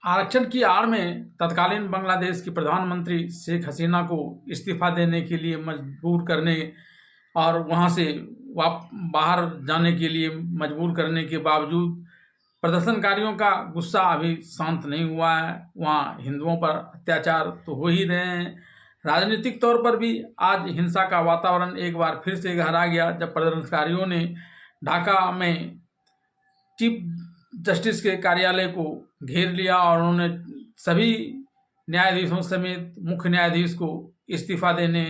आरक्षण की आड़ में तत्कालीन बांग्लादेश की प्रधानमंत्री शेख हसीना को इस्तीफा देने के लिए मजबूर करने और वहां से बाहर जाने के लिए मजबूर करने के बावजूद प्रदर्शनकारियों का गुस्सा अभी शांत नहीं हुआ है। वहाँ हिंदुओं पर अत्याचार तो हो ही रहे हैं। राजनीतिक तौर पर भी आज हिंसा का वातावरण एक बार फिर से गहरा गया जब प्रदर्शनकारियों ने ढाका में चीफ जस्टिस के कार्यालय को घेर लिया और उन्होंने सभी न्यायाधीशों समेत मुख्य न्यायाधीश को इस्तीफा देने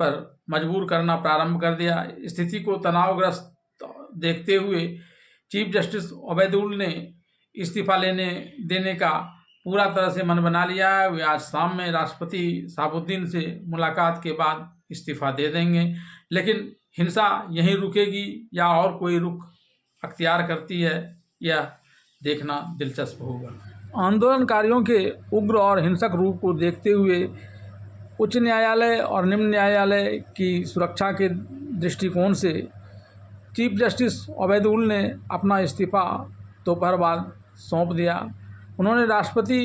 पर मजबूर करना प्रारंभ कर दिया। स्थिति को तनावग्रस्त देखते हुए चीफ जस्टिस ओबैदुल ने इस्तीफा देने का पूरा तरह से मन बना लिया है। वे आज शाम में राष्ट्रपति शहाबुद्दीन से मुलाकात के बाद इस्तीफा दे देंगे। लेकिन हिंसा यहीं रुकेगी या और कोई रुख अख्तियार करती है, यह देखना दिलचस्प होगा। आंदोलनकारियों के उग्र और हिंसक रूप को देखते हुए उच्च न्यायालय और निम्न न्यायालय की सुरक्षा के दृष्टिकोण से चीफ जस्टिस ओबैदुल ने अपना इस्तीफा दोपहर बाद सौंप दिया। उन्होंने राष्ट्रपति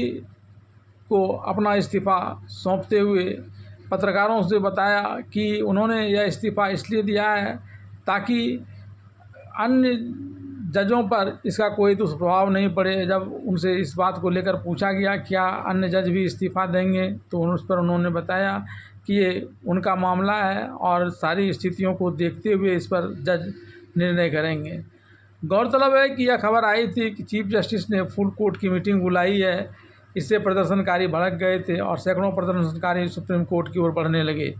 को अपना इस्तीफा सौंपते हुए पत्रकारों से बताया कि उन्होंने यह इस्तीफा इसलिए दिया है ताकि अन्य जजों पर इसका कोई दुष्प्रभाव नहीं पड़े। जब उनसे इस बात को लेकर पूछा गया क्या अन्य जज भी इस्तीफा देंगे तो उस पर उन्होंने बताया कि ये उनका मामला है और सारी स्थितियों को देखते हुए इस पर जज निर्णय करेंगे। गौरतलब है कि यह खबर आई थी कि चीफ जस्टिस ने फुल कोर्ट की मीटिंग बुलाई है। इससे प्रदर्शनकारी भड़क गए थे और सैकड़ों प्रदर्शनकारी सुप्रीम कोर्ट की ओर बढ़ने लगे।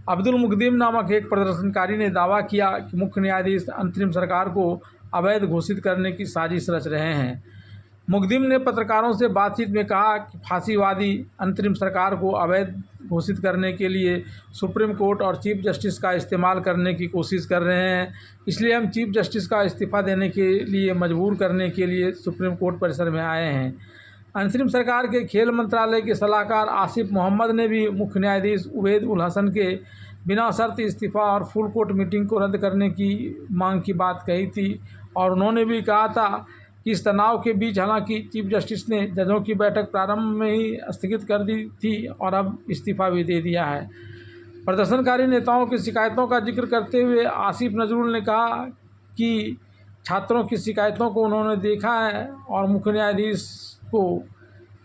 अब्दुल मुकद्दिम नामक एक प्रदर्शनकारी ने दावा किया कि मुख्य न्यायाधीश अंतरिम सरकार को अवैध घोषित करने की साजिश रच रहे हैं। मुकद्दिम ने पत्रकारों से बातचीत में कहा कि फांसीवादी अंतरिम सरकार को अवैध घोषित करने के लिए सुप्रीम कोर्ट और चीफ जस्टिस का इस्तेमाल करने की कोशिश कर रहे हैं। इसलिए हम चीफ जस्टिस का इस्तीफा देने के लिए मजबूर करने के लिए सुप्रीम कोर्ट परिसर में आए हैं। अंतरिम सरकार के खेल मंत्रालय के सलाहकार आसिफ मोहम्मद ने भी मुख्य न्यायाधीश उबैद उल हसन के बिना शर्त इस्तीफा और फुल कोर्ट मीटिंग को रद्द करने की मांग की बात कही थी और उन्होंने भी कहा था कि इस तनाव के बीच हालांकि चीफ जस्टिस ने जजों की बैठक प्रारंभ में ही स्थगित कर दी थी और अब इस्तीफा भी दे दिया है। प्रदर्शनकारी नेताओं की शिकायतों का जिक्र करते हुए आसिफ नजरुल ने कहा कि छात्रों की शिकायतों को उन्होंने देखा है और मुख्य न्यायाधीश को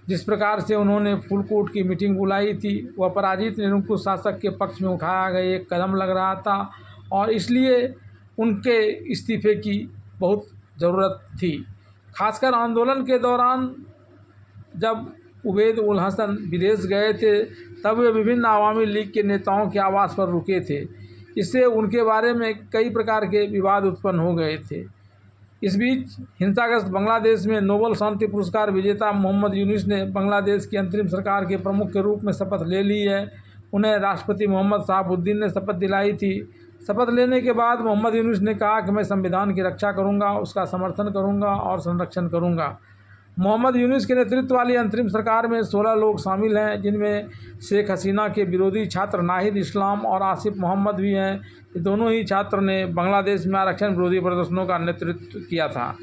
जिस प्रकार से उन्होंने फुल कोर्ट की मीटिंग बुलाई थी वह पराजित निरंकुश शासक के पक्ष में उठाया गया एक कदम लग रहा था और इसलिए उनके इस्तीफे की बहुत ज़रूरत थी। खासकर आंदोलन के दौरान जब उबैद उल हसन विदेश गए थे तब वे विभिन्न अवामी लीग के नेताओं के आवास पर रुके थे। इससे उनके बारे में कई प्रकार के विवाद उत्पन्न हो गए थे। इस बीच हिंसाग्रस्त बांग्लादेश में नोबेल शांति पुरस्कार विजेता मोहम्मद यूनुस ने बांग्लादेश की अंतरिम सरकार के प्रमुख के रूप में शपथ ले ली है। उन्हें राष्ट्रपति मोहम्मद शहाबुद्दीन ने शपथ दिलाई थी। शपथ लेने के बाद मोहम्मद यूनुस ने कहा कि मैं संविधान की रक्षा करूंगा, उसका समर्थन करूंगा और संरक्षण करूंगा। मोहम्मद यूनुस के नेतृत्व वाली अंतरिम सरकार में 16 लोग शामिल हैं, जिनमें शेख हसीना के विरोधी छात्र नाहिद इस्लाम और आसिफ मोहम्मद भी हैं। ये दोनों ही छात्र ने बांग्लादेश में आरक्षण विरोधी प्रदर्शनों का नेतृत्व किया था।